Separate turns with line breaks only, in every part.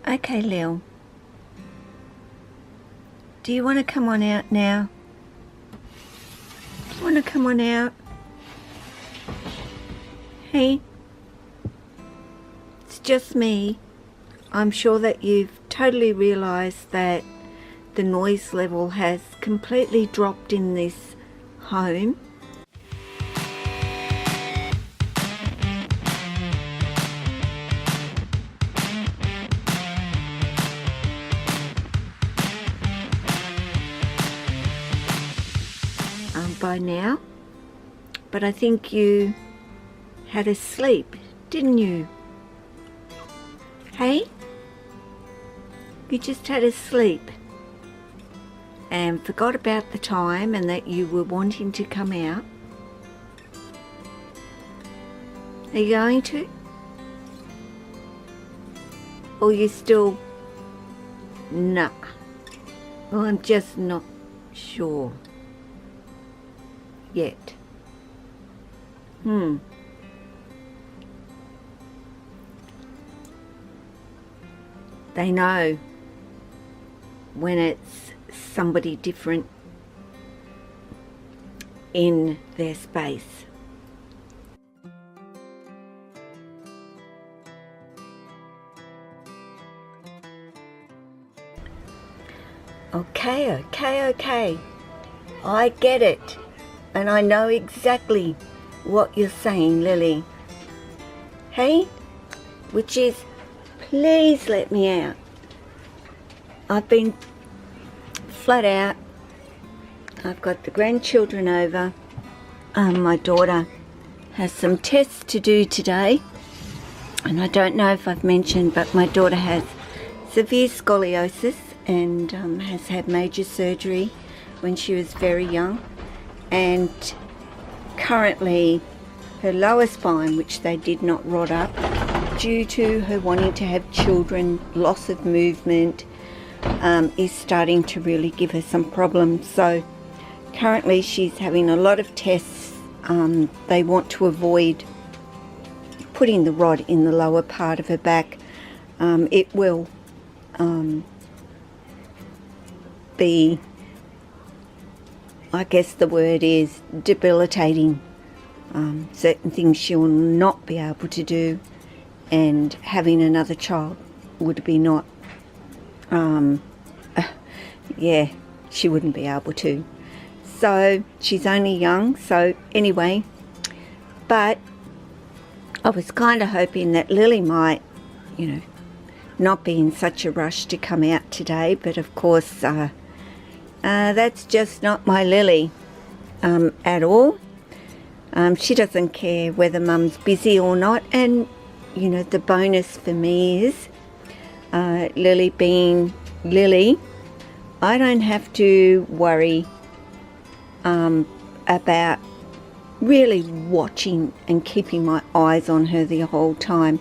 Okay, Lil. Do you want to come on out now? Do you want to come on out? Hey? It's just me. I'm sure that you've totally realised that the noise level has completely dropped in this home. By now, but I think you had a sleep, didn't you? Hey? You just had a sleep and forgot about the time and that you were wanting to come out. Are you going to? Or you still... Nah. Well, I'm just not sure yet. They know when it's somebody different in their space. Okay. I get it. And I know exactly what you're saying, Lily. Hey? Which is, please let me out. I've been flat out. I've got the grandchildren over. My daughter has some tests to do today. And I don't know if I've mentioned, but my daughter has severe scoliosis and has had major surgery when she was very young. And currently her lower spine, which they did not rod up due to her wanting to have children, loss of movement, is starting to really give her some problems. So currently she's having a lot of tests. They want to avoid putting the rod in the lower part of her back. It will be, I guess the word is, debilitating. Certain things she will not be able to do, and having another child would be not, yeah, she wouldn't be able to. So she's only young, so anyway, but I was kind of hoping that Lily might, not be in such a rush to come out today, but of course, that's just not my Lily at all. She doesn't care whether Mum's busy or not, and the bonus for me is Lily being Lily, I don't have to worry about really watching and keeping my eyes on her the whole time.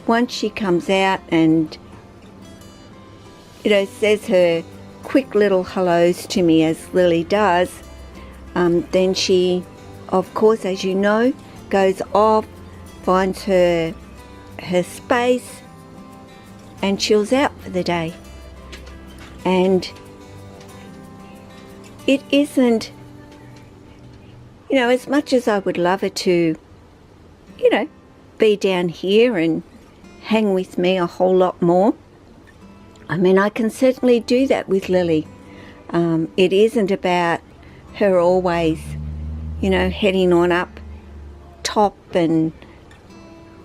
Once she comes out and says her quick little hellos to me, as Lily does, then she, of course, as you know, goes off, finds her space and chills out for the day. And it isn't, as much as I would love her to, be down here and hang with me a whole lot more. I mean, I can certainly do that with Lily. It isn't about her always, heading on up top and,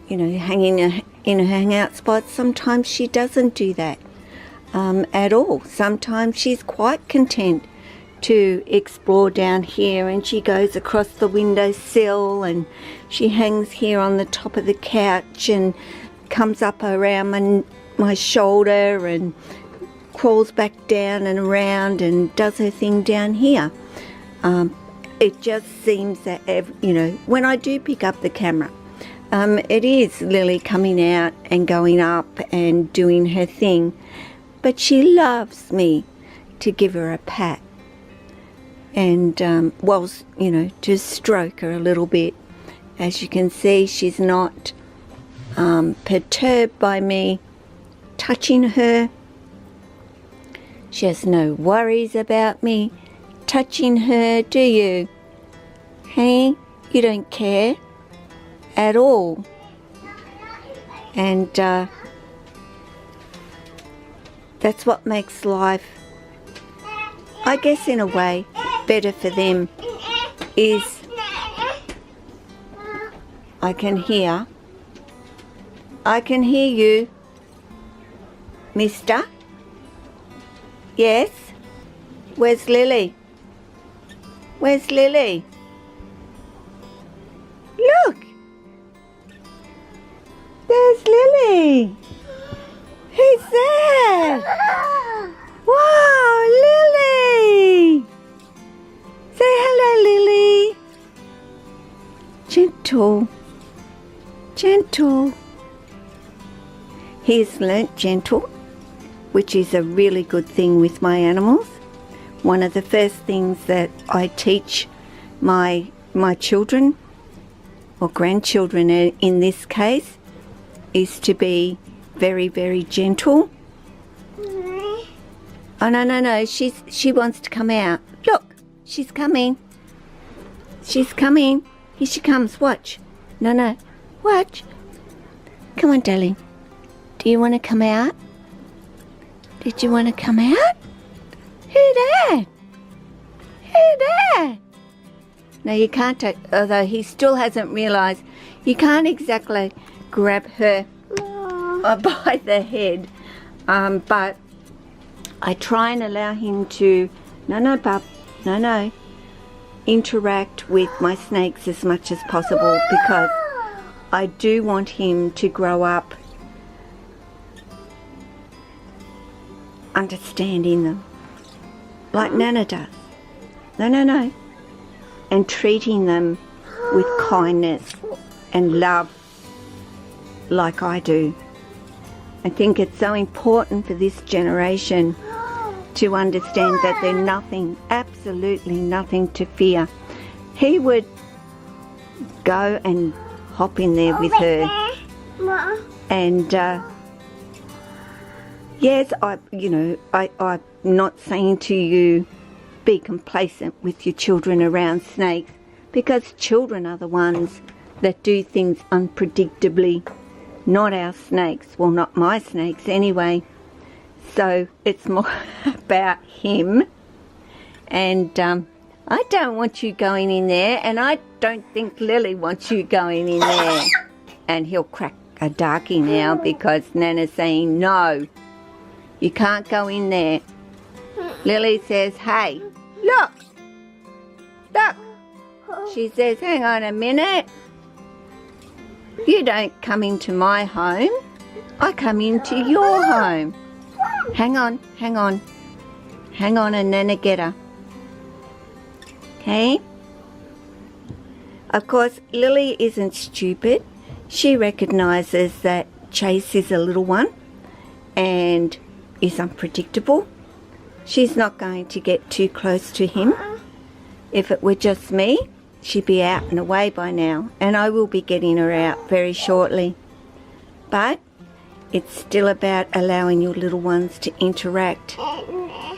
hanging in her hangout spot. Sometimes she doesn't do that at all. Sometimes she's quite content to explore down here, and she goes across the windowsill and she hangs here on the top of the couch and comes up around my shoulder and crawls back down and around and does her thing down here. It just seems that, when I do pick up the camera, it is Lily coming out and going up and doing her thing, but she loves me to give her a pat and, to stroke her a little bit. As you can see, she's not perturbed by me touching her. She has no worries about me touching her, do you? Hey, you don't care at all. And that's what makes life, I guess in a way, better for them, is I can hear you, mister. Yes? Where's Lily? Where's Lily? Look! There's Lily! Who's that? Wow, Lily! Say hello, Lily. Gentle. Gentle. He's learnt gentle, which is a really good thing with my animals. One of the first things that I teach my children, or grandchildren in this case, is to be very, very gentle. Oh, no, she wants to come out. Look, she's coming. She's coming. Here she comes, watch. No, watch. Come on, darling. Do you want to come out? Did you want to come out? Who that? Who that? No, you can't take, although he still hasn't realised, you can't exactly grab her by the head. But I try and allow him to, no, pup, no, interact with my snakes as much as possible, because I do want him to grow up understanding them like Nana does. No, and treating them with kindness and love like I do. I think it's so important for this generation to understand that they're nothing, absolutely nothing to fear. He would go and hop in there with her, and yes, I'm not saying to you be complacent with your children around snakes, because children are the ones that do things unpredictably, not our snakes. Well, not my snakes anyway. So it's more about him. And I don't want you going in there, and I don't think Lily wants you going in there. And he'll crack a darkie now because Nana's saying, no, you can't go in there. Lily says, hey, look. She says, hang on a minute. You don't come into my home. I come into your home. Hang on. Hang on, and Nana get her. Okay? Of course, Lily isn't stupid. She recognises that Chase is a little one and is unpredictable. She's not going to get too close to him. If it were just me, she'd be out and away by now, and I will be getting her out very shortly. But it's still about allowing your little ones to interact,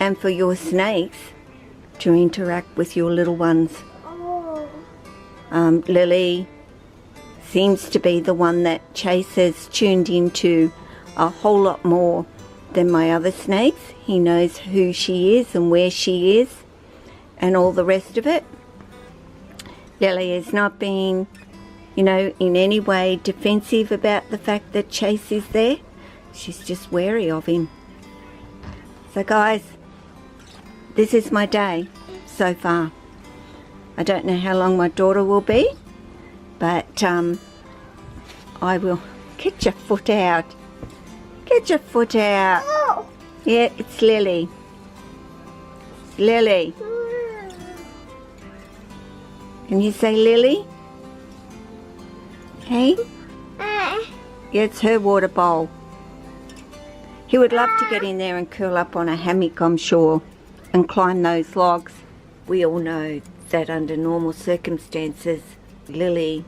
and for your snakes to interact with your little ones. Lily seems to be the one that Chase has tuned into a whole lot more than my other snakes. He knows who she is and where she is and all the rest of it. Lily is not being, in any way defensive about the fact that Chase is there. She's just wary of him. So guys, this is my day so far. I don't know how long my daughter will be, but I will... Get your foot out. Get your foot out. Oh. Yeah, it's Lily. It's Lily. Can you say Lily? Hey? Yeah, it's her water bowl. He would love to get in there and curl up on a hammock, I'm sure, and climb those logs. We all know that under normal circumstances, Lily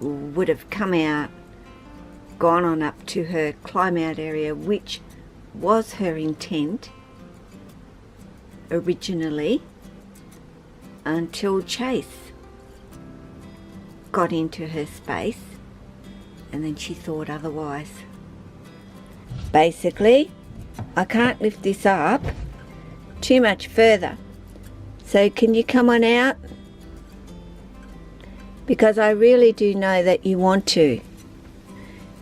would have come out gone on up to her climb out area, which was her intent originally, until Chase got into her space, and then she thought otherwise. Basically, I can't lift this up too much further, so can you come on out? Because I really do know that you want to.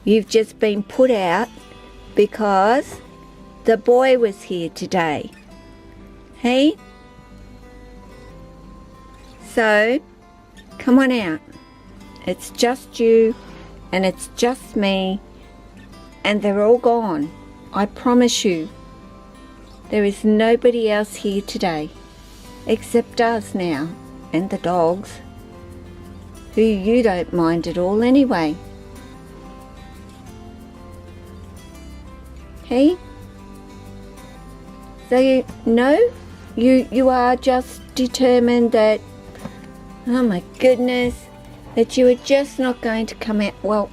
You've just been put out because the boy was here today. Hey? So, come on out. It's just you and it's just me, and they're all gone. I promise you. There is nobody else here today except us now, and the dogs, who you don't mind at all anyway. Hey? So you are just determined that, oh my goodness, that you are just not going to come out. Well,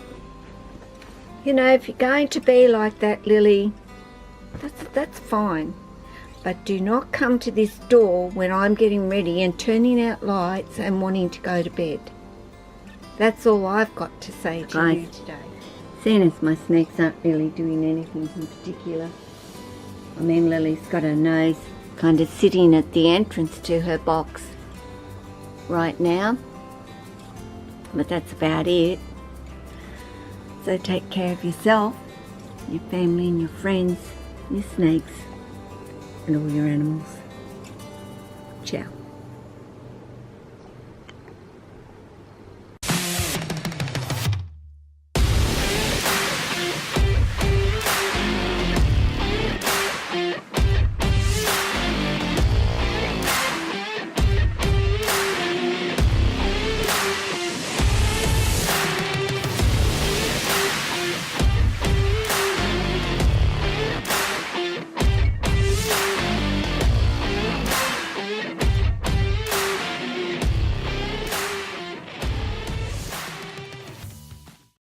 you know, if you're going to be like that, Lily, that's fine. But do not come to this door when I'm getting ready and turning out lights and wanting to go to bed. That's all I've got to say to you today. Seeing as my snakes aren't really doing anything in particular. I mean, Lily's got her nose kind of sitting at the entrance to her box right now. But that's about it. So take care of yourself, your family and your friends, your snakes, and all your animals. Ciao.